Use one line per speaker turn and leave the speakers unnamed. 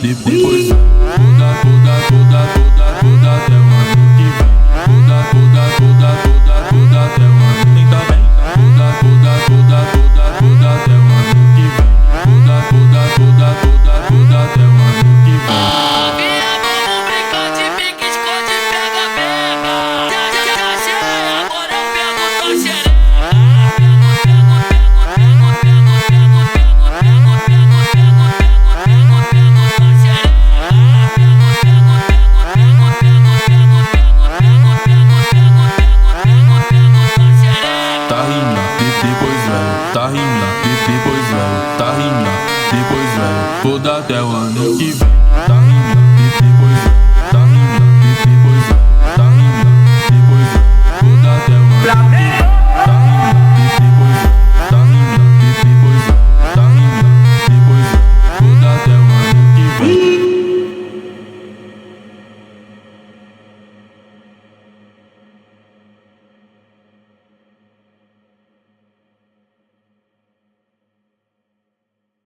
depois vai. Toda até o ano que vem. Toda até o ano. Tem também. Toda até o ano que vem. Toda até o ano que vem.
Novinha, vamos brincar de pique, esconde, pega, pega. Já achei, agora eu pego tua xereca.
Tá rindo, depois vem. Tá rindo, depois vem. Tá rindo, depois vem. Toda até o ano que vem. Tá rindo.